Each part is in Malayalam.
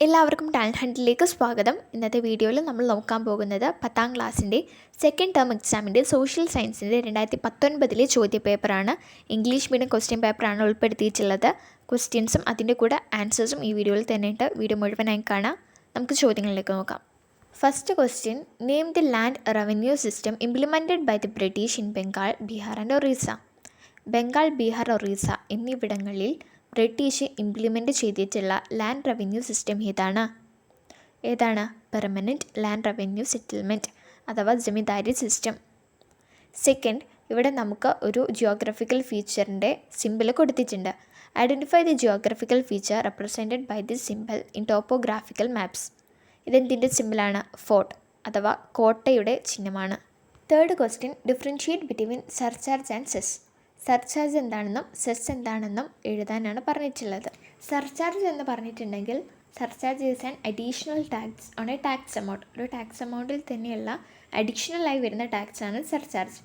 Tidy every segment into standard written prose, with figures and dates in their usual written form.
എല്ലാവർക്കും ടാലൻറ്റ് ഹണ്ടിലേക്ക് സ്വാഗതം. ഇന്നത്തെ വീഡിയോയിൽ നമ്മൾ നോക്കാൻ പോകുന്നത് 10ാം ക്ലാസ്സിൻ്റെ സെക്കൻഡ് ടേം എക്സാമിൻ്റെ സോഷ്യൽ സയൻസിൻ്റെ 2019 ചോദ്യപേപ്പറാണ്. ഇംഗ്ലീഷ് മീഡിയം ക്വസ്റ്റ്യൻ പേപ്പറാണ് ഉൾപ്പെടുത്തിയിട്ടുള്ളത്. ക്വസ്റ്റ്യൻസും അതിൻ്റെ കൂടെ ആൻസേഴ്സും ഈ വീഡിയോയിൽ തന്നെയുണ്ട്. വീഡിയോ മുഴുവനായി കാണാം. നമുക്ക് ചോദ്യങ്ങളിലേക്ക് നോക്കാം. First question, name the land revenue system implemented by the British in Bengal, Bihar and Orissa. Bengal, Bihar, Orissa എന്നിവിടങ്ങളിൽ ബ്രിട്ടീഷ് ഇംപ്ലിമെൻറ്റ് ചെയ്തിട്ടുള്ള ലാൻഡ് റവന്യൂ സിസ്റ്റം ഏതാണ്? പെർമനൻറ്റ് ലാൻഡ് റവന്യൂ സെറ്റിൽമെൻറ്റ് അഥവാ ജമീന്ദാരി സിസ്റ്റം. സെക്കൻഡ്, ഇവിടെ നമുക്ക് ഒരു ജിയോഗ്രഫിക്കൽ ഫീച്ചറിൻ്റെ സിമ്പിൾ കൊടുത്തിട്ടുണ്ട്. Identify the geographical feature represented by the symbol in topographical maps. ഇതെന്തിൻ്റെ സിമ്പിളാണ്? ഫോർട്ട് അഥവാ കോട്ടയുടെ ചിഹ്നമാണ്. Third question, differentiate between surcharge and cess. Surcharge എന്താണെന്നും സെസ് എന്താണെന്നും എഴുതാനാണ് പറഞ്ഞിട്ടുള്ളത്. സർചാർജ് എന്ന് പറഞ്ഞിട്ടുണ്ടെങ്കിൽ surcharge is an additional tax on a tax amount. ഒരു ടാക്സ് എമൗണ്ടിൽ തന്നെയുള്ള അഡീഷണലായി വരുന്ന ടാക്സാണ് surcharge.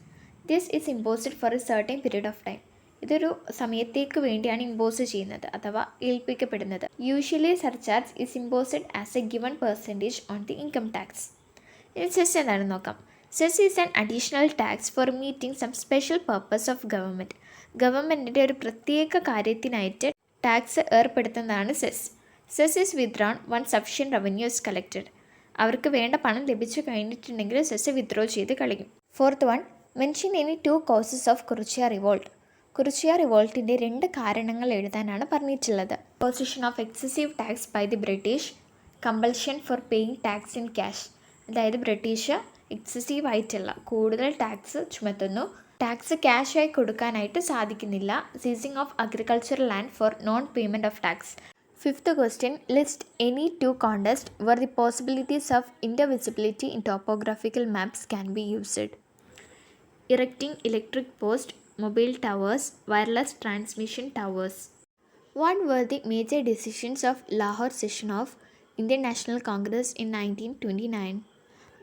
This is imposed for a certain period of time. ഇതൊരു സമയത്തേക്ക് വേണ്ടിയാണ് ഇമ്പോസ് ചെയ്യുന്നത് അഥവാ ഏൽപ്പിക്കപ്പെടുന്നത്. Usually surcharge is imposed as a given percentage on the income tax. ഇനി സെസ് എന്താണെന്ന് നോക്കാം. Cess is an additional tax for meeting some special purpose of government. ഗവൺമെൻറ്റിൻ്റെ ഒരു പ്രത്യേക കാര്യത്തിനായിട്ട് ടാക്സ് ഏർപ്പെടുത്തുന്നതാണ് cess. Cess is withdrawn when sufficient revenue is collected. അവർക്ക് വേണ്ട പണം ലഭിച്ചു കഴിഞ്ഞിട്ടുണ്ടെങ്കിൽ സെസ് വിത്ഡ്രോ ചെയ്ത് കളയും. Fourth one, mention any 2 causes of Kurichya revolt. Kurichya റിവോൾട്ടിൻ്റെ 2 കാരണങ്ങൾ എഴുതാനാണ് പറഞ്ഞിട്ടുള്ളത്. Position of excessive tax by the British, compulsion for paying tax in cash. അതായത് ബ്രിട്ടീഷ് എക്സസീവ് ആയിട്ടുള്ള കൂടുതൽ ടാക്സ് ചുമത്തുന്നു, ടാക്സ് ക്യാഷായി കൊടുക്കാനായിട്ട് സാധിക്കുന്നില്ല. Seizing of agricultural land for non payment of tax. Fifth question, list any 2 contest where the possibilities of indivisibility in topographical maps can be used. Erecting electric post, mobile towers, wireless transmission towers. What were the major decisions of Lahore session of Indian National Congress in 1929?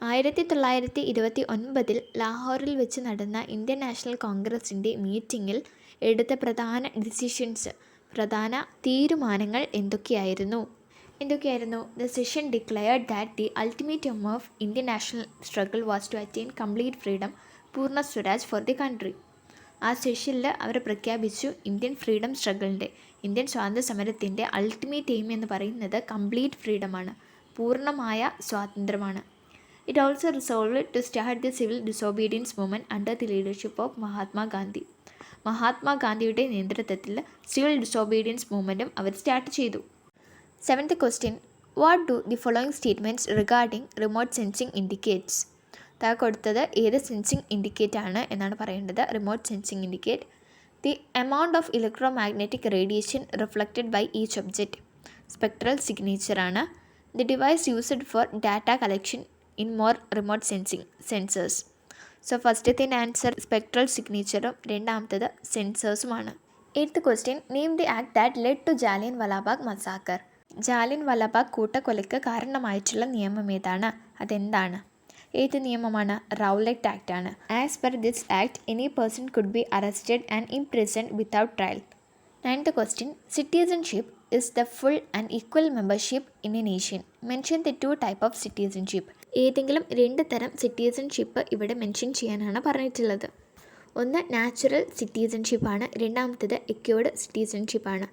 1929 ലാഹോറിൽ വെച്ച് നടന്ന ഇന്ത്യൻ നാഷണൽ കോൺഗ്രസിൻ്റെ മീറ്റിങ്ങിൽ എടുത്ത പ്രധാന തീരുമാനങ്ങൾ എന്തൊക്കെയായിരുന്നു? The session declared that the ultimate aim of Indian national struggle was to attain complete freedom, Purna Swaraj for the country. ആ സെഷനിൽ അവർ പ്രഖ്യാപിച്ചു ഇന്ത്യൻ ഫ്രീഡം സ്ട്രഗിളിൻ്റെ, ഇന്ത്യൻ സ്വാതന്ത്ര്യ സമരത്തിൻ്റെ അൾട്ടിമേറ്റ് എയിം എന്ന് പറയുന്നത് കംപ്ലീറ്റ് ഫ്രീഡമാണ്, പൂർണ്ണമായ സ്വാതന്ത്ര്യമാണ്. It also resolved to start the civil disobedience movement under the leadership of Mahatma Gandhi. മഹാത്മാഗാന്ധിയുടെ നേതൃത്വത്തിൽ സിവിൽ ഡിസോബീഡിയൻസ് മൂവ്മെൻറ്റും അവർ സ്റ്റാർട്ട് ചെയ്തു. 7th question, what do the following statements regarding remote sensing indicates. താഴെ കൊടുത്തത് ഏത് സെൻസിങ് ഇൻഡിക്കേറ്റ് ആണ് എന്നാണ് പറയേണ്ടത്. Remote sensing indicate the amount of electromagnetic radiation reflected by each object. Spectral സിഗ്നേച്ചറാണ്. The device used for data collection in more remote sensors. So ഫസ്റ്റത്തെ ആൻസർ സ്പെക്ട്രൽ സിഗ്നേച്ചറും രണ്ടാമത്തേത് സെൻസേഴ്സുമാണ്. 8th question, name the act that led to Jallian Walabagh massacre. Jallian Walabagh കൂട്ടക്കൊലയ്ക്ക് കാരണമായിട്ടുള്ള നിയമം ഏതാണ്? അതെന്താണ്? ഏത് നിയമമാണ്? റൗലറ്റ് ആക്ട് ആണ്. As per this act any person could be arrested and imprisoned without trial. 9th question, citizenship is the full and equal membership in a nation. Mention the 2 type of citizenship. ഏതെങ്കിലും 2 തരം സിറ്റിസൺഷിപ്പ് ഇവിടെ മെൻഷൻ ചെയ്യാനാണ് പറഞ്ഞിട്ടുള്ളത്. ഒന്ന് നാച്ചുറൽ സിറ്റിസൺഷിപ്പാണ്, രണ്ടാമത്തേത് എക്വേർഡ് സിറ്റിസൺഷിപ്പാണ്.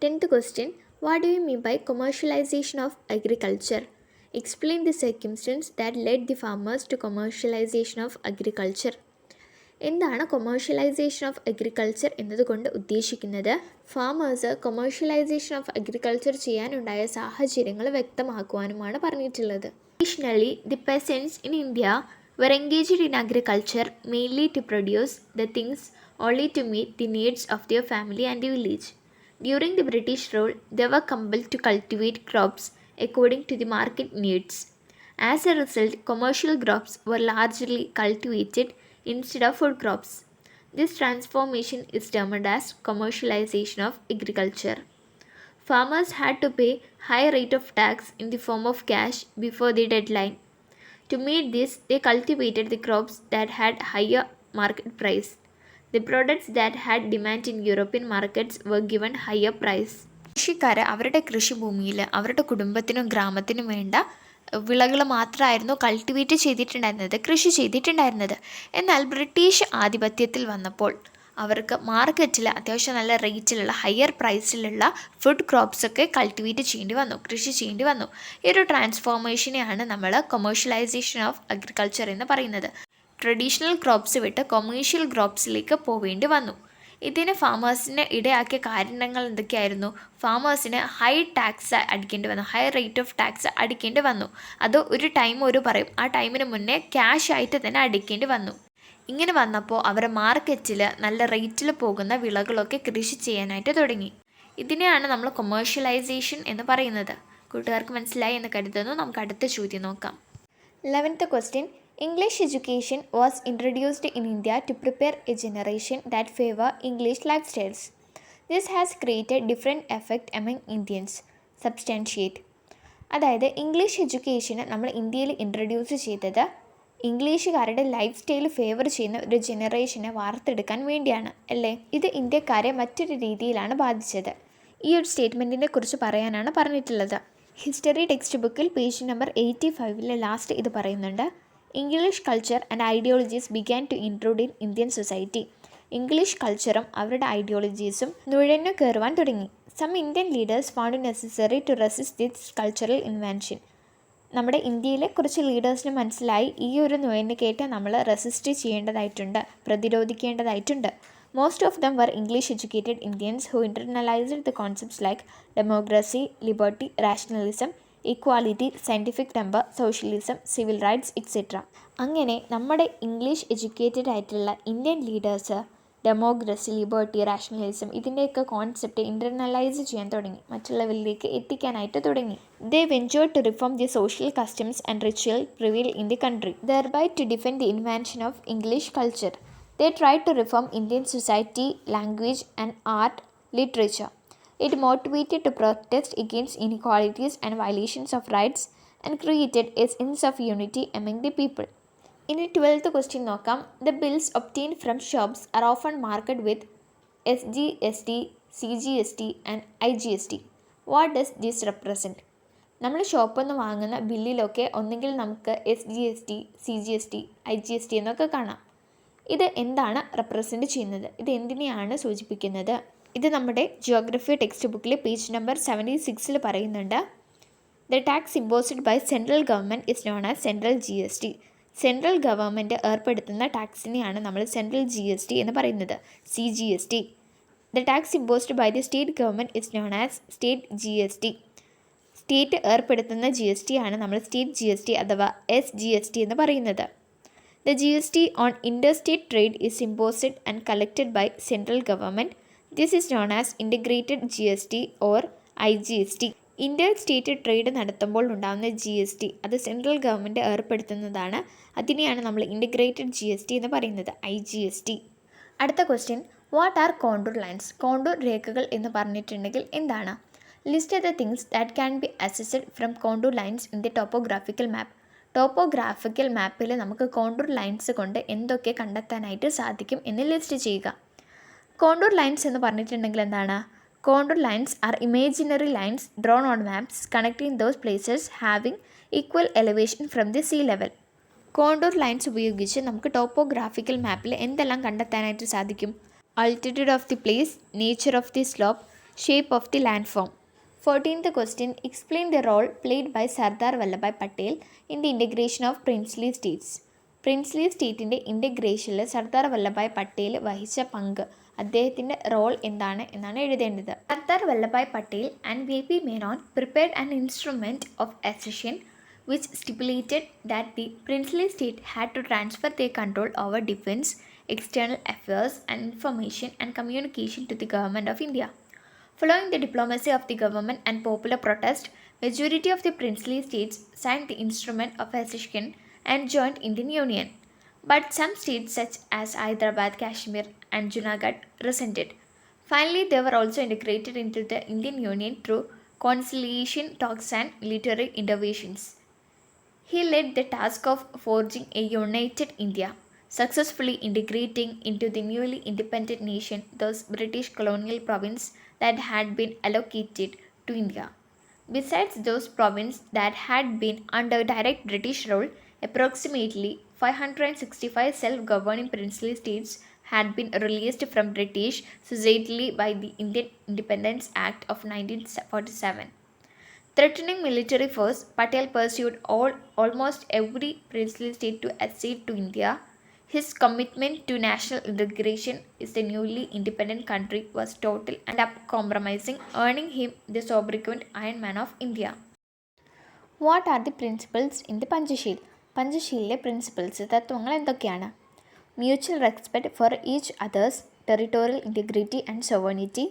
10th question, what do you mean by commercialisation of agriculture? Explain the circumstances that led the farmers to commercialisation of agriculture. എന്താണ് കൊമേഴ്ഷ്യലൈസേഷൻ ഓഫ് അഗ്രികൾച്ചർ എന്നതുകൊണ്ട് ഉദ്ദേശിക്കുന്നത്? ഫാമേഴ്സ് കൊമേഴ്ഷ്യലൈസേഷൻ ഓഫ് അഗ്രികൾച്ചർ ചെയ്യാനുണ്ടായ സാഹചര്യങ്ങൾ വ്യക്തമാക്കുവാനുമാണ് പറഞ്ഞിട്ടുള്ളത്. Additionally, the peasants in India were engaged in agriculture mainly to produce the things only to meet the needs of their family and the village. During the British rule, they were compelled to cultivate crops according to the market needs. As a result, commercial crops were largely cultivated instead of food crops. This transformation is termed as commercialization of agriculture. Farmers had to pay high rate of tax in the form of cash before the deadline. To meet this, they cultivated the crops that had higher market price. The products that had demand in European markets were given higher price. കൃഷിക്കാർ അവരുടെ കൃഷിഭൂമിയിൽ അവരുടെ കുടുംബത്തിനും ഗ്രാമത്തിനും വേണ്ട വിളകൾ മാത്രമായിരുന്നു കൾട്ടിവേറ്റ് ചെയ്തിട്ടുണ്ടായിരുന്നത്, കൃഷി ചെയ്തിട്ടുണ്ടായിരുന്നത്. എന്നാൽ ബ്രിട്ടീഷ് ആധിപത്യത്തിൽ വന്നപ്പോൾ അവർക്ക് മാർക്കറ്റിൽ അത്യാവശ്യം നല്ല റേറ്റിലുള്ള ഹയർ പ്രൈസിലുള്ള ഫുഡ് ക്രോപ്സൊക്കെ കൾട്ടിവേറ്റ് ചെയ്യേണ്ടി വന്നു, കൃഷി ചെയ്യേണ്ടി വന്നു. ഈ ഒരു ട്രാൻസ്ഫോർമേഷനെയാണ് നമ്മൾ കൊമേഴ്ഷ്യലൈസേഷൻ ഓഫ് അഗ്രികൾച്ചർ എന്ന് പറയുന്നത്. ട്രഡീഷണൽ ക്രോപ്സ് വിട്ട് കൊമേഴ്ഷ്യൽ ക്രോപ്സിലേക്ക് പോവേണ്ടി വന്നു. ഇതിന് ഫാമേഴ്സിന് ഇടയാക്കിയ കാരണങ്ങൾ എന്തൊക്കെയായിരുന്നു? ഫാമേഴ്സിന് ഹൈ ടാക്സ് അടിക്കേണ്ടി വന്നു, ഹൈ റേറ്റ് ഓഫ് ടാക്സ് അടിക്കേണ്ടി വന്നു. അത് ഒരു ടൈം പറയും, ആ ടൈമിന് മുന്നേ ക്യാഷ് ആയിട്ട് തന്നെ അടിക്കേണ്ടി വന്നു. ഇങ്ങനെ വന്നപ്പോൾ അവർ മാർക്കറ്റിൽ നല്ല റേറ്റിൽ പോകുന്ന വിളകളൊക്കെ കൃഷി ചെയ്യാനായിട്ട് തുടങ്ങി. ഇതിനെയാണ് നമ്മൾ കൊമേഴ്ഷ്യലൈസേഷൻ എന്ന് പറയുന്നത്. കൂട്ടുകാർക്ക് മനസ്സിലായി എന്ന് കരുതുന്നു. നമുക്ക് അടുത്ത ചോദ്യം നോക്കാം. 11th question. English education was introduced in India to prepare a generation that favor English lifestyles. This has created different effect among Indians. Substantiate. അതായത് ഇംഗ്ലീഷ് എഡ്യൂക്കേഷന് നമ്മൾ ഇന്ത്യയിൽ ഇൻട്രൊഡ്യൂസ് ചെയ്തത് ഇംഗ്ലീഷുകാരുടെ ലൈഫ് സ്റ്റൈൽ ഫേവർ ചെയ്യുന്ന ഒരു ജനറേഷനെ വാർത്തെടുക്കാൻ വേണ്ടിയാണ് അല്ലേ? ഇത് ഇന്ത്യക്കാരെ മറ്റൊരു രീതിയിലാണ് ബാധിച്ചത്. ഈ ഒരു സ്റ്റേറ്റ്മെൻറ്റിനെ കുറിച്ച് പറയാനാണ് പറഞ്ഞിട്ടുള്ളത്. ഹിസ്റ്ററി ടെക്സ്റ്റ് ബുക്കിൽ പേജ് നമ്പർ 85 ലാസ്റ്റ് ഇത് പറയുന്നുണ്ട്. English culture and ideologies began to intrude in Indian society. English കൾച്ചറും അവരുടെ ഐഡിയോളജീസും നുഴഞ്ഞു കയറുവാൻ തുടങ്ങി. Some Indian leaders found necessary to resist this cultural invention. നമ്മുടെ ഇന്ത്യയിലെ കുറച്ച് ലീഡേഴ്സിന് മനസ്സിലായി ഈ ഒരു നുഴഞ്ഞു കയറ്റം നമ്മൾ റെസിസ്റ്റ് ചെയ്യേണ്ടതായിട്ടുണ്ട്, പ്രതിരോധിക്കേണ്ടതായിട്ടുണ്ട്. Most of them were English-educated Indians who internalized the concepts like democracy, liberty, rationalism, equality, scientific temper, socialism, civil rights, etc. അങ്ങനെ നമ്മുടെ ഇംഗ്ലീഷ് എഡ്യൂക്കേറ്റഡ് ആയിട്ടുള്ള Indian leaders democracy, liberty, rationalism ഇതിൻ്റെയൊക്കെ കോൺസെപ്റ്റ് ഇൻ്റർനലൈസ് ചെയ്യാൻ തുടങ്ങി, മറ്റുള്ളവരിലേക്ക് എത്തിക്കാനായിട്ട് തുടങ്ങി. They ventured to reform the social customs and ritual prevailed in the country, thereby to defend the invention of English culture. They tried to reform Indian society, language and art, literature. It motivated to protest against inequalities and violations of rights and created a sense of unity among the people. In the 12th question നോക്കാം. The bills obtained from shops are often marked with SGST, CGST and IGST. What does this represent? നമ്മൾ ഷോപ്പിൽ നിന്ന് വാങ്ങുന്ന ബില്ലിലൊക്കെ ഒന്നുകിൽ നമുക്ക് SGST, CGST, IGST എന്നൊക്കെ കാണാം. ഇത് എന്താണ് റെപ്രസെൻ്റ് ചെയ്യുന്നത്? ഇത് എന്തിനെയാണ് സൂചിപ്പിക്കുന്നത്? ഇത് നമ്മുടെ ജിയോഗ്രഫി ടെക്സ്റ്റ് ബുക്കിൽ പേജ് നമ്പർ 76 പറയുന്നുണ്ട്. The tax imposed by central government is known as central GST. Central government ഏർപ്പെടുത്തുന്ന ടാക്സിനെയാണ് നമ്മൾ സെൻട്രൽ GST എന്ന് പറയുന്നത്, CGST. The tax imposed by the state government is known as state GST. State ഏർപ്പെടുത്തുന്ന GST ആണ് നമ്മൾ സ്റ്റേറ്റ് GST അഥവാ SGST എന്ന് പറയുന്നത്. The GST on interstate trade is imposed and collected by central government. This is known as integrated GST or IGST. Inter state trade നടത്തുമ്പോൾ ഉണ്ടാകുന്ന GST അത് സെൻട്രൽ ഗവൺമെൻറ് ഏർപ്പെടുത്തുന്നതാണ്. അതിനെയാണ് നമ്മൾ ഇൻ്റഗ്രേറ്റഡ് GST എന്ന് പറയുന്നത്, IGST. അടുത്ത question, what are contour lines? Contour രേഖകൾ എന്ന് പറഞ്ഞിട്ടുണ്ടെങ്കിൽ എന്താണ്? List the things that can be assessed from contour lines in the topographical map. Topographical മാപ്പിൽ നമുക്ക് കോണ്ടൂർ ലൈൻസ് കൊണ്ട് എന്തൊക്കെ കണ്ടെത്താനായിട്ട് സാധിക്കും എന്ന് ലിസ്റ്റ് ചെയ്യുക. കോണ്ടൂർ ലൈൻസ് എന്ന് പറഞ്ഞിട്ടുണ്ടെങ്കിൽ എന്താണ്? Contour lines are imaginary lines drawn on maps connecting those places having equal elevation from the see level. Contour lines ഉപയോഗിച്ച് നമുക്ക് ടോപ്പോഗ്രാഫിക്കൽ മാപ്പിൽ എന്തെല്ലാം കണ്ടെത്താനായിട്ട് സാധിക്കും? Altitude of the place, nature of the slope, shape of the land form. 14th question, explain the role played by Sardar Vallabhbhai Patel in the integration of princely states. Princely സ്റ്റേറ്റിൻ്റെ ഇൻ്റഗ്രേഷനിൽ സർദാർ വല്ലഭായ് പട്ടേൽ വഹിച്ച പങ്ക്, അദ്ദേഹത്തിൻ്റെ റോൾ എന്താണ് എന്നാണ് എഴുതേണ്ടത്. Sardar Vallabhbhai Patel and VP Menon prepared an instrument of accession which stipulated that the princely state had to transfer their control over defense, external affairs and information and communication to the government of India. Following the diplomacy of the government and popular protest, majority of the princely states signed the instrument of accession and joined Indian Union. But some states such as Hyderabad, Kashmir and Junagadh resented. Finally, they were also integrated into the Indian Union through conciliation talks and military interventions. He led the task of forging a united India, successfully integrating into the newly independent nation those British colonial provinces that had been allocated to India. Besides those provinces that had been under direct British rule, approximately 565 self-governing princely states had been released from British suzerainty by the Indian Independence Act of 1947. Threatening military force, Patel pursued almost every princely state to accede to India. His commitment to national integration in the newly independent country was total and uncompromising, earning him the sobriquet Iron Man of India. What are the principles in the Panchsheel? പഞ്ചശീലിലെ പ്രിൻസിപ്പിൾസ് തത്വങ്ങൾ എന്തൊക്കെയാണ്? Mutual respect for each others, territorial integrity and sovereignty,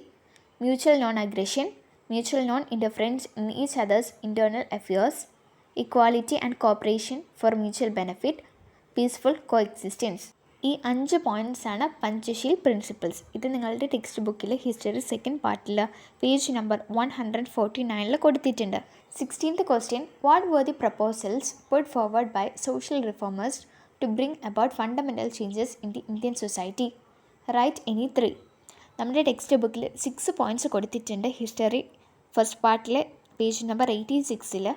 mutual non aggression, mutual non interference in each others internal affairs, equality and cooperation for mutual benefit, peaceful coexistence. ഈ 5 പോയിൻറ്റ്സാണ് പഞ്ചശീൽ പ്രിൻസിപ്പിൾസ്. ഇത് നിങ്ങളുടെ ടെക്സ്റ്റ് ബുക്കിൽ ഹിസ്റ്ററി സെക്കൻഡ് പാർട്ടിൽ പേജ് നമ്പർ 149 കൊടുത്തിട്ടുണ്ട്. 16th question, what were the proposals put forward by social reformers to bring about fundamental changes in the Indian society? Write any 3. നമ്മുടെ ടെക്സ്റ്റ് ബുക്കിൽ 6 പോയിൻറ്റ്സ് കൊടുത്തിട്ടുണ്ട്. ഹിസ്റ്ററി ഫസ്റ്റ് പാർട്ടിലെ page number 86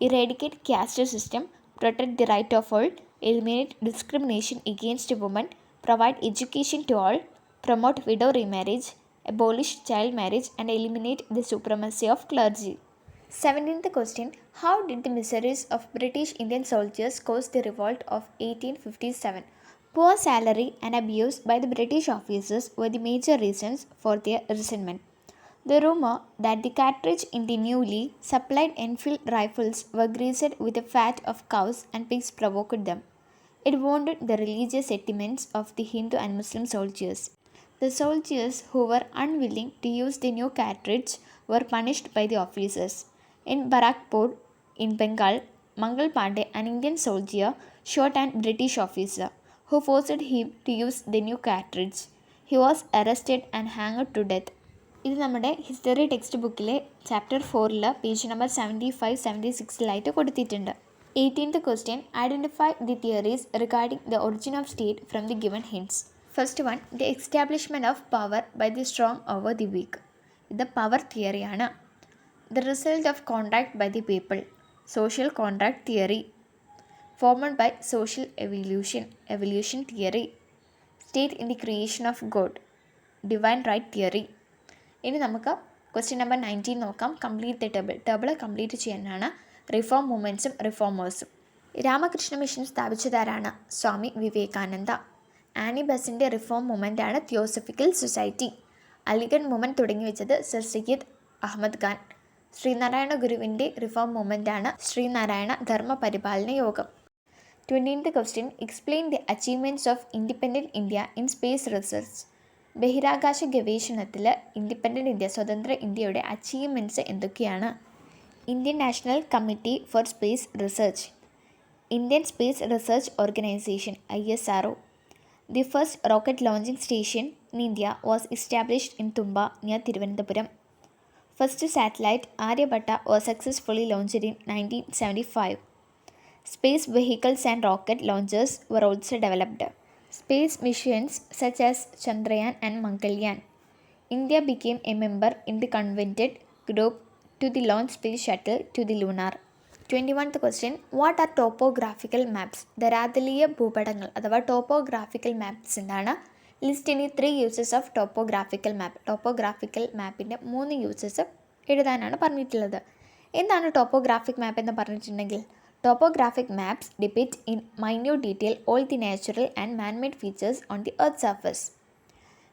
eradicate caste system, protect the right of all, eliminate discrimination against women, provide education to all, promote widow remarriage, abolish child marriage, and eliminate the supremacy of clergy. 17th question, how did the miseries of British Indian soldiers cause the revolt of 1857? Poor salary and abuse by the British officers were the major reasons for their resentment. The rumor that the cartridge in the newly supplied Enfield rifles were greased with the fat of cows and pigs provoked them. It wounded the religious sentiments of the Hindu and Muslim soldiers. The soldiers who were unwilling to use the new cartridge were punished by the officers. In Barakpur, in Bengal, Mangal Pandey, an Indian soldier, shot an British officer who forced him to use the new cartridge. He was arrested and hanged to death. ഇത് നമ്മുടെ ഹിസ്റ്ററി ടെക്സ്റ്റ് ബുക്കിലെ ചാപ്റ്റർ 4 പേജ് നമ്പർ 75-76 കൊടുത്തിട്ടുണ്ട്. 18th question, identify the theories regarding the origin of state from the given hints. First one, the establishment of power by the strong over the weak. ഇത് power തിയറിയാണ്. The result of contract by the people, social contract theory. Formed by social evolution theory. State in the creation of God, divine right theory. ഇനി നമുക്ക് ക്വസ്റ്റ്യൻ നമ്പർ 19 നോക്കാം. കംപ്ലീറ്റ് ദ ടേബിൾ കംപ്ലീറ്റ് ചെയ്യാനാണ്. റിഫോം മൂവ്മെൻറ്റ്സും റിഫോമേഴ്സും. രാമകൃഷ്ണ മിഷൻ സ്ഥാപിച്ചതാരാണ്? സ്വാമി വിവേകാനന്ദ. ആനി ബസിൻ്റെ റിഫോം മൂവ്മെൻറ്റാണ് തിയോസഫിക്കൽ സൊസൈറ്റി. അലിഗഡ് മൂവ്മെൻറ്റ് തുടങ്ങി വെച്ചത് സർ സയ്യിദ് അഹമ്മദ് ഖാൻ. ശ്രീനാരായണ ഗുരുവിൻ്റെ റിഫോം മൂവ്മെൻറ്റാണ് ശ്രീനാരായണ ധർമ്മ പരിപാലന യോഗം. 20th question, explain the achievements of independent India in space research. ബഹിരാകാശ ഗവേഷണത്തിൽ ഇൻഡിപെൻഡൻറ്റ് ഇന്ത്യ, സ്വതന്ത്ര ഇന്ത്യയുടെ അച്ചീവ്മെൻറ്റ്സ് എന്തൊക്കെയാണ്? Indian national committee for space research, Indian space research organisation ISRO. The first rocket launching station in India was established in Thumba near Thiruvananthapuram. First satellite Aryabhata was successfully launched in 1975. Space vehicles and rocket launchers were also developed. Space missions such as Chandrayaan and Mangalyaan. India became a member in the convented group to the launch space shuttle to the lunar. 21th question, what are topographical maps? ധരാതലീയ ഭൂപടങ്ങൾ അഥവാ ടോപ്പോഗ്രാഫിക്കൽ മാപ്സ് എന്താണ്? ലിസ്റ്റ് ഇനി 3 uses of topographical map. Topographical മാപ്പിൻ്റെ 3 യൂസസ് എഴുതാനാണ് പറഞ്ഞിട്ടുള്ളത്. എന്താണ് ടോപ്പോഗ്രാഫിക് മാപ്പ് എന്ന് പറഞ്ഞിട്ടുണ്ടെങ്കിൽ, topographic maps depict in minute detail all the natural and man-made features on the earth's surface.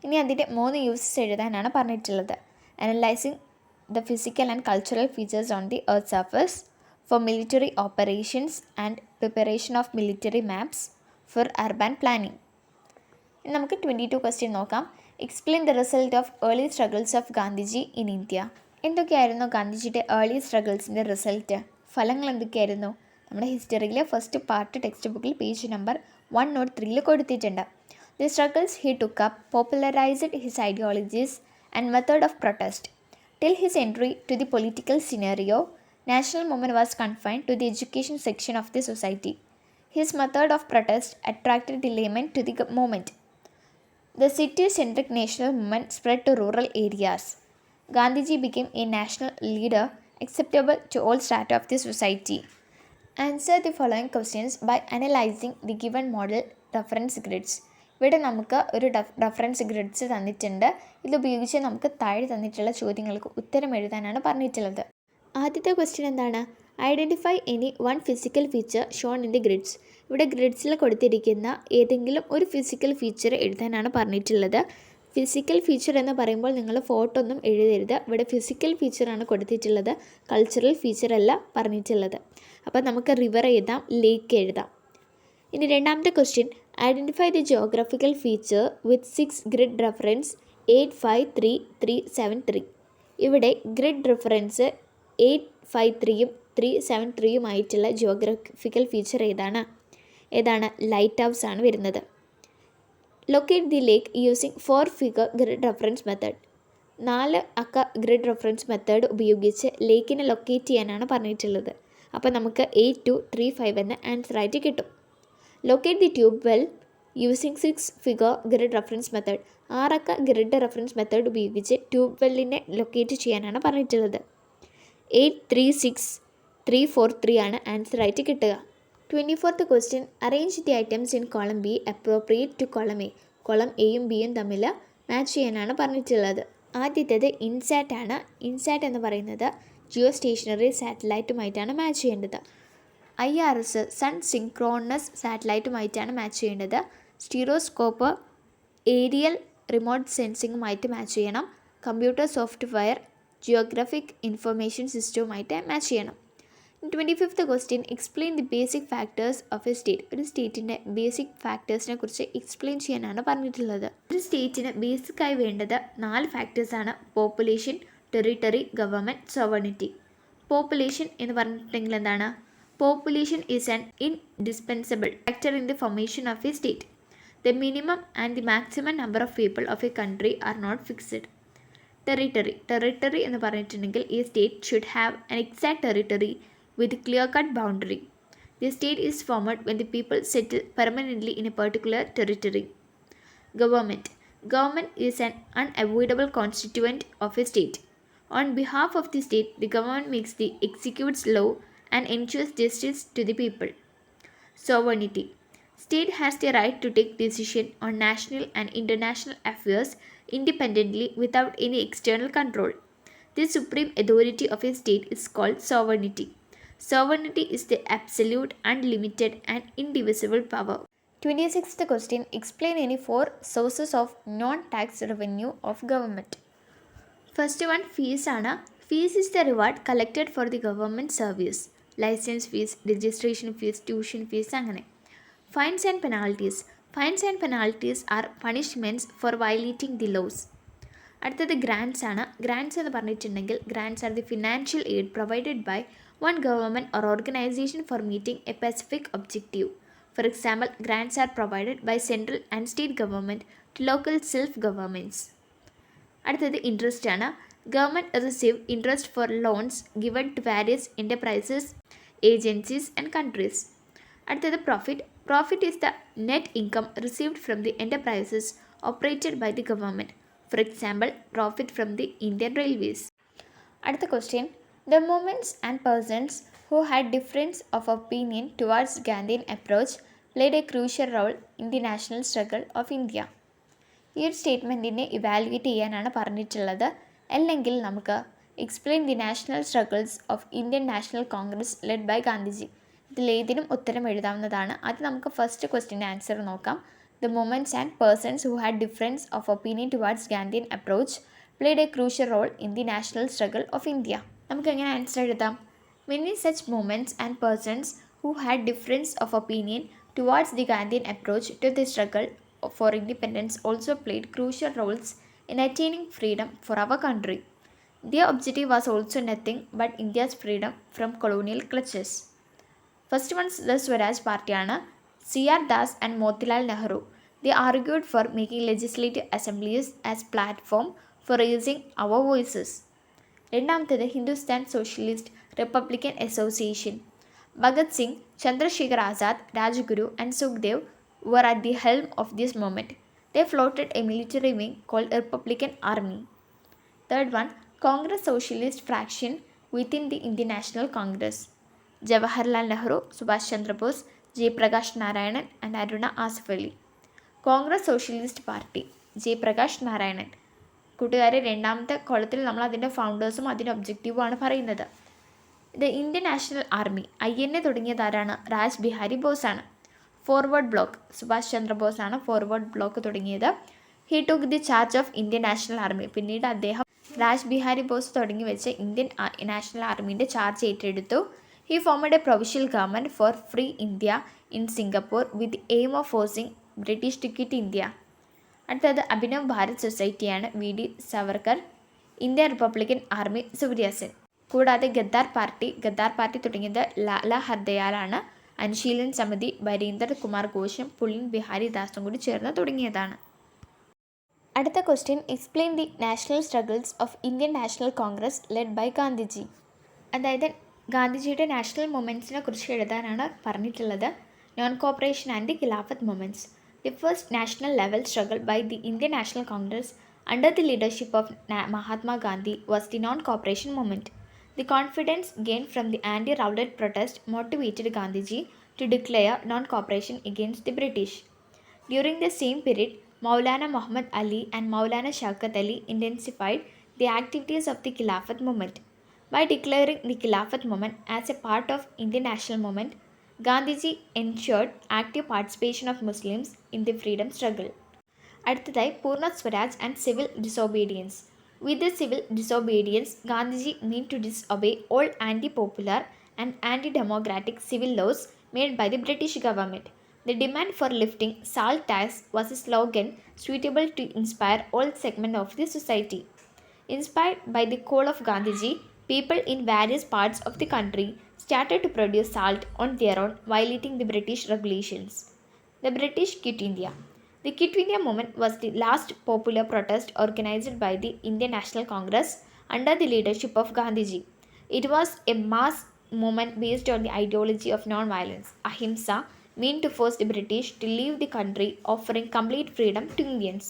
ഇനി അതിൻ്റെ 3 യൂസസ് എഴുതാനാണ് പറഞ്ഞിട്ടുള്ളത്. Analysing the physical and cultural features on the earth surface, four military operations and preparation of military maps, four urban planning. നമുക്ക് 22 ക്വസ്റ്റ്യൻ നോക്കാം. Explain the result of early struggles of Gandhiji in India. എന്തൊക്കെയായിരുന്നു ഗാന്ധിജിയുടെ ഏർലി സ്ട്രഗിൾസിൻ്റെ റിസൾട്ട്? ഫലങ്ങൾ എന്തൊക്കെയായിരുന്നു? നമ്മുടെ ഹിസ്റ്ററിയിലെ ഫസ്റ്റ് പാർട്ട് ടെക്സ്റ്റ് ബുക്കിൽ പേജ് നമ്പർ 103 കൊടുത്തിട്ടുണ്ട്. The struggles he took up popularised his ideologies and method of protest. Till his entry to the political scenario, national movement was confined to the education section of the society. His method of protest attracted the laymen to the movement. The city-centric national movement spread to rural areas. Gandhiji became a national leader acceptable to all strata of the society? Answer the following questions by analyzing the given model reference grids. ഇവിടെ നമുക്ക് ഒരു റെഫറൻസ് ഗ്രിഡ്സ് തന്നിട്ടുണ്ട്. ഇതുപയോഗിച്ച് നമുക്ക് താഴെ തന്നിട്ടുള്ള ചോദ്യങ്ങൾക്ക് ഉത്തരം എഴുതാനാണ് പറഞ്ഞിട്ടുള്ളത്. ആദ്യത്തെ ക്വസ്റ്റ്യൻ എന്താണ്? Identify any one physical feature shown in the grids. ഇവിടെ ഗ്രിഡ്സിൽ കൊടുത്തിരിക്കുന്ന ഏതെങ്കിലും ഒരു ഫിസിക്കൽ ഫീച്ചർ എഴുതാനാണ് പറഞ്ഞിട്ടുള്ളത്. ഫിസിക്കൽ ഫീച്ചർ എന്ന് പറയുമ്പോൾ നിങ്ങൾ ഫോട്ടോ ഒന്നും എഴുതരുത്. ഇവിടെ ഫിസിക്കൽ ഫീച്ചറാണ് കൊടുത്തിട്ടുള്ളത്, കൾച്ചറൽ ഫീച്ചർ അല്ല പറഞ്ഞിട്ടുള്ളത്. അപ്പോൾ നമുക്ക് റിവർ എഴുതാം, ലേക്ക് എഴുതാം. ഇനി രണ്ടാമത്തെ question, identify the geographical feature with 6 grid reference 8, 5, 3, 3, 7, 3. ഇവിടെ ഗ്രിഡ് റെഫറൻസ് 8, 5, 3യും 3, 7, 3യുമായിട്ടുള്ള ജിയോഗ്രഫിക്കൽ ഫീച്ചർ ഏതാണ്? ലൈറ്റ് ഹൗസ് ആണ് വരുന്നത്. Locate the lake using 4 figure grid reference method. 4 അക്ക ഗ്രിഡ് റെഫറൻസ് മെത്തേഡ് ഉപയോഗിച്ച് ലേക്കിനെ ലൊക്കേറ്റ് ചെയ്യാനാണ് പറഞ്ഞിട്ടുള്ളത്. അപ്പോൾ നമുക്ക് 8, 2, 3, 5 എന്ന ആൻസറായിട്ട് കിട്ടും. Locate the tube well using 6 figure grid reference method. 6 അക്ക ഗ്രിഡ് റെഫറൻസ് മെത്തേഡ് ഉപയോഗിച്ച് ട്യൂബ് വെല്ലിനെ ലൊക്കേറ്റ് ചെയ്യാനാണ് പറഞ്ഞിട്ടുള്ളത്. 8, 3, 6, 3, 4, 3 ആണ് ആൻസറായിട്ട് കിട്ടുക. 24th question, arrange the items in column B appropriate to column A. Column എയും ബിയും തമ്മിൽ മാച്ച് ചെയ്യാനാണ് പറഞ്ഞിട്ടുള്ളത്. ആദ്യത്തേത് ഇൻസാറ്റ് ആണ്. ഇൻസാറ്റ് എന്ന് പറയുന്നത് ജിയോ സ്റ്റേഷനറി സാറ്റലൈറ്റുമായിട്ടാണ് മാച്ച് ചെയ്യേണ്ടത്. IRS സൺ സിങ്ക്രോണസ് സാറ്റലൈറ്റുമായിട്ടാണ് മാച്ച് ചെയ്യേണ്ടത്. സ്റ്റീറോസ്കോപ്പ് ഏരിയൽ റിമോട്ട് സെൻസിങ്ങുമായിട്ട് മാച്ച് ചെയ്യണം. കമ്പ്യൂട്ടർ സോഫ്റ്റ്വെയർ ജിയോഗ്രാഫിക് ഇൻഫർമേഷൻ സിസ്റ്റവുമായിട്ട് മാച്ച് ചെയ്യണം. 25th question, explain the basic factors of a state. ഒരു സ്റ്റേറ്റിൻ്റെ ബേസിക് ഫാക്ടേഴ്സിനെ കുറിച്ച് എക്സ്പ്ലെയിൻ ചെയ്യാനാണ് പറഞ്ഞിട്ടുള്ളത്. ഒരു സ്റ്റേറ്റിന് ബേസിക്കായി വേണ്ടത് 4 ഫാക്ടേഴ്സാണ്: population, territory, government, sovereignty. Population എന്ന് പറഞ്ഞിട്ടുണ്ടെങ്കിൽ എന്താണ്? Population is an indispensable factor in the formation of a state. The minimum and the maximum number of people of a country are not fixed. Territory എന്ന് പറഞ്ഞിട്ടുണ്ടെങ്കിൽ ഈ state should have an exact territory with clear-cut boundary. The state is formed when the people settle permanently in a particular territory. Government is an unavoidable constituent of a state. On behalf of the state, the government makes the executes law and ensures justice to the people. Sovereignty. State has the right to take decision on national and international affairs independently without any external control. The supreme authority of a state is called sovereignty. Sovereignty is the absolute, unlimited and indivisible power. 26th question, explain any 4 sources of non-tax revenue of government. First one, fees ആണ്. Fees is the reward collected for the government service. License fees, registration fees, tuition fees അങ്ങനെ. Fines and penalties. Fines and penalties are punishments for violating the laws. അടുത്തത് ഗ്രാൻസ് ആണ്. ഗ്രാൻസ് എന്ന് പറഞ്ഞിട്ടുണ്ടെങ്കിൽ grants are the financial aid provided by one government or organization for meeting a specific objective. For example, grants are provided by central and state government to local self-governments. അടുത്തത് ഇൻട്രസ്റ്റ് ആണ്. Government receive interest for loans given to various enterprises, agencies and countries. അടുത്തത് profit. Profit is the net income received from the enterprises operated by the government. For example, profit from the Indian Railways. അടുത്ത question, the movements and persons who had difference of opinion towards Gandhian approach played a crucial role in the national struggle of India. ഈ ഒരു സ്റ്റേറ്റ്മെൻറ്റിനെ ഇവാലുവേറ്റ് ചെയ്യാനാണ് പറഞ്ഞിട്ടുള്ളത്. അല്ലെങ്കിൽ നമുക്ക് explain the national struggles of Indian National Congress led by Gandhiji. ഇതിലേതിനും ഉത്തരം എഴുതാവുന്നതാണ്. അത് നമുക്ക് ഫസ്റ്റ് ക്വസ്റ്റ്യൻ്റെ ആൻസർ നോക്കാം. The movements and persons who had difference of opinion towards Gandhian approach played a crucial role in the national struggle of India. നമുക്ക് എങ്ങനെ ആൻസർ എഴുതാം? Many such movements and persons who had difference of opinion towards the Gandhian approach to the struggle for independence also played crucial roles in attaining freedom for our country. Their objective was also nothing but India's freedom from colonial clutches. First one, the Swaraj Party ആണ്. C.R. Das and Motilal Nehru. They argued for making legislative assemblies as platform for raising our voices. രണ്ടാമത്തേത് Hindustan Socialist Republican Association. Bhagat Singh, Chandrashekhar Azad, Rajguru and Sukhdev were at the helm of this movement. They floated a military wing called Republican Army. Third one, Congress Socialist Fraction within the Indian National Congress. Jawaharlal Nehru, Subhash Chandra Bose, J. Prakash Narayanan and Aruna Asif Ali. Congress Socialist Party J Prakash Narayanan. കൂട്ടുകാരെ, രണ്ടാമത്തെ കോളത്തിൽ നമ്മൾ അതിൻ്റെ ഫൗണ്ടേഴ്സും അതിൻ്റെ ഒബ്ജക്റ്റീവുമാണ് പറയുന്നത്. The Indian National Army INA തുടങ്ങിയത് ആരാണ്? രാജ് ബിഹാരി ബോസാണ്. ഫോർവേഡ് ബ്ലോക്ക് സുഭാഷ് ചന്ദ്രബോസാണ് ഫോർവേഡ് ബ്ലോക്ക് തുടങ്ങിയത്. He took the charge of Indian National Army. പിന്നീട് അദ്ദേഹം രാജ് ബിഹാരി ബോസ് തുടങ്ങി വെച്ച ഇന്ത്യൻ നാഷണൽ ആർമീൻ്റെ ചാർജ് ഏറ്റെടുത്തു. He formed a provisional government for free India in Singapore with aim of forcing British to quit India. അടുത്തത് അഭിനവ് ഭാരത് സൊസൈറ്റിയാണ്. VD Savarkar. India Republican Army Suryasen. കൂടാതെ ഗദ്ദാർ പാർട്ടി തുടങ്ങിയത് ലാല ഹർദയാലാണ്. അനുശീലൻ സമിതി ബരീന്ദർ കുമാർ ഘോഷും പുള്ളിൻ ബിഹാരി ദാസും കൂടി ചേർന്ന് തുടങ്ങിയതാണ്. അടുത്ത question, explain the national struggles of Indian National Congress led by Gandhiji. അതായത് ഗാന്ധിജിയുടെ നാഷണൽ മൊമെൻറ്റ്സിനെ കുറിച്ച് എഴുതാനാണ് പറഞ്ഞിട്ടുള്ളത്. Non cooperation and Khilafat movements. The first national level struggle by the Indian National Congress under the leadership of Mahatma Gandhi was the non-cooperation movement. The confidence gained from the anti-rowlatt protest motivated Gandhiji to declare non-cooperation against the British. During the same period, Maulana Muhammad Ali and Maulana Shaukat Ali intensified the activities of the Khilafat movement. By declaring the Khilafat movement as a part of Indian national movement, Gandhiji ensured active participation of Muslims in the freedom struggle. അടുത്തതായി Purna Swaraj and civil disobedience. With civil disobedience Gandhiji mean to disobey all anti-popular and anti-democratic civil laws made by the British government. The demand for lifting salt tax was a slogan suitable to inspire all segments of the society. Inspired by the call of Gandhiji, people in various parts of the country started to produce salt on their own, violating the British regulations. The British quit India. The Quit India movement was the last popular protest organized by the Indian National Congress under the leadership of Gandhiji. It was a mass movement based on the ideology of non-violence, ahimsa, meant to force the British to leave the country, offering complete freedom to Indians.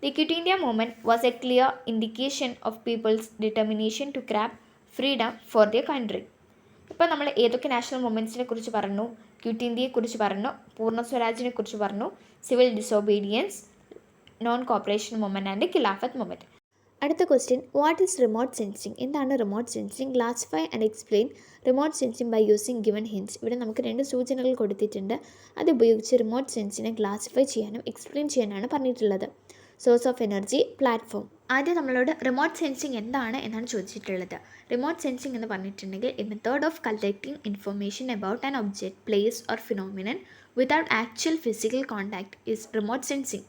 The Quit India movement was a clear indication of people's determination to grab freedom for their country. ഇപ്പോൾ നമ്മൾ ഏതൊക്കെ നാഷണൽ മൂവ്മെൻറ്റ്സിനെ കുറിച്ച് പറഞ്ഞു? ക്വിറ്റ് ഇന്ത്യയെക്കുറിച്ച് പറഞ്ഞു, പൂർണ്ണ സ്വരാജിനെ കുറിച്ച് പറഞ്ഞു, civil disobedience, non cooperation movement and Khilafat movement. അടുത്ത question, what is remote sensing? എന്താണ് remote sensing? Classify and explain remote sensing by using given hints. ഇവിടെ നമുക്ക് 2 സൂചനകൾ കൊടുത്തിട്ടുണ്ട്. അതുപയോഗിച്ച് റിമോട്ട് സെൻസിനെ ക്ലാസിഫൈ ചെയ്യാനും എക്സ്പ്ലെയിൻ ചെയ്യാനാണ് പറഞ്ഞിട്ടുള്ളത്. Source of energy, platform. ആദ്യം നമ്മളോട് റിമോട്ട് സെൻസിങ് എന്താണ് എന്നാണ് ചോദിച്ചിട്ടുള്ളത്. റിമോട്ട് സെൻസിങ് എന്ന് പറഞ്ഞിട്ടുണ്ടെങ്കിൽ A method of collecting information about an object, place or phenomenon without actual physical contact is remote sensing.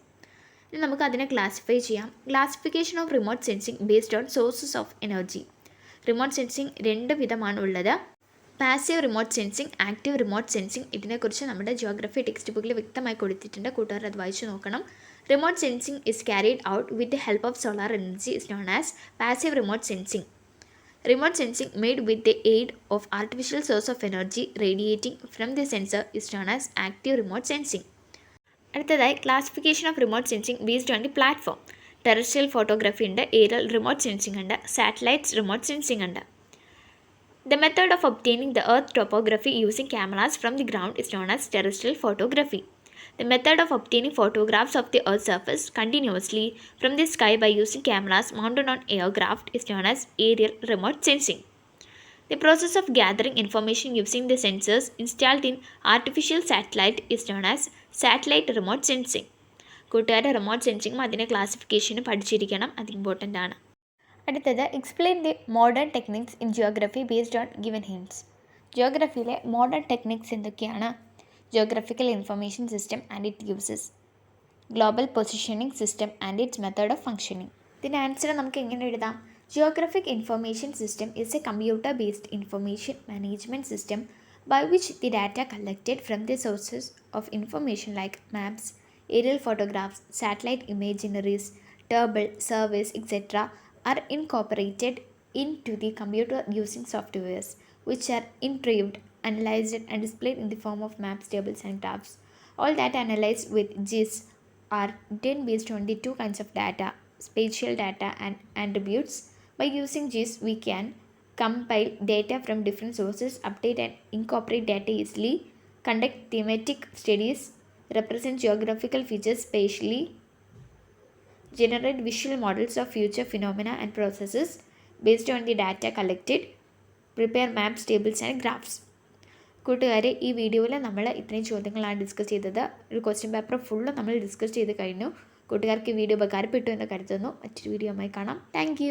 ഇനി നമുക്ക് അതിനെ ക്ലാസിഫൈ ചെയ്യാം. Classification of remote sensing based on sources of energy. Remote sensing 2 വിധമാണ് ഉള്ളത്. Passive remote sensing, active remote sensing. ഇതിനെക്കുറിച്ച് നമ്മുടെ ജിയോഗ്രഫി ടെക്സ്റ്റ് ബുക്കിൽ വ്യക്തമായി കൊടുത്തിട്ടുണ്ട്. കൂട്ടുകാർ അത് വായിച്ചു നോക്കണം. Remote sensing is carried out with the help of solar energy is known as passive remote sensing. Remote sensing made with the aid of artificial source of energy radiating from the sensor is known as active remote sensing. അടുത്തതായി classification of remote sensing based on the platform. Terrestrial photography ഉണ്ട്, ഏരിയൽ റിമോട്ട് സെൻസിങ് ഉണ്ട്, സാറ്റലൈറ്റ്സ് റിമോട്ട് സെൻസിങ് ഉണ്ട്. The method of obtaining the earth topography using cameras from the ground is known as terrestrial photography. The method of obtaining photographs of the Earth's surface continuously from the sky by using cameras mounted on aircraft is known as aerial remote sensing. The process of gathering information using the sensors installed in artificial satellite is known as satellite remote sensing. കൂട്ടുകാരുടെ റിമോട്ട് സെൻസിങ്ങും അതിൻ്റെ ക്ലാസിഫിക്കേഷനും പഠിച്ചിരിക്കണം, അത് ഇമ്പോർട്ടൻ്റ് ആണ്. അടുത്തത് explain the modern techniques in geography based on given hints. ജിയോഗ്രഫിയിലെ മോഡേൺ ടെക്നിക്സ് എന്തൊക്കെയാണ്? Geographical Information System and its uses, Global Positioning System and its method of functioning. ഇതിൻ്റെ ആൻസർ നമുക്ക് എങ്ങനെ എഴുതാം? Geographic Information System is a computer-based information management system by which the data collected from the sources of information like maps, aerial photographs, satellite imageries, table, surveys, etc. are incorporated into the computer using softwares which are retrieved, analyzed and displayed in the form of maps, tables and graphs. All data analyzed with GIS are done based on the 2 kinds of data, spatial data and attributes, By using GIS, we can compile data from different sources, update and incorporate data easily, conduct thematic studies, represent geographical features spatially, generate visual models of future phenomena and processes based on the data collected, prepare maps, tables and graphs. കൂട്ടുകാരെ, ഈ വീഡിയോയിൽ നമ്മൾ ഇത്രയും ചോദ്യങ്ങളാണ് ഡിസ്കസ് ചെയ്തത്. ഒരു ക്വസ്റ്റ്യൻ പേപ്പർ ഫുള്ള് നമ്മൾ ഡിസ്കസ് ചെയ്ത് കഴിഞ്ഞു. കൂട്ടുകാർക്ക് ഈ വീഡിയോ ഉപകാരപ്പെട്ടു എന്ന് കരുതുന്നു. മറ്റൊരു വീഡിയോയുമായി കാണാം. താങ്ക്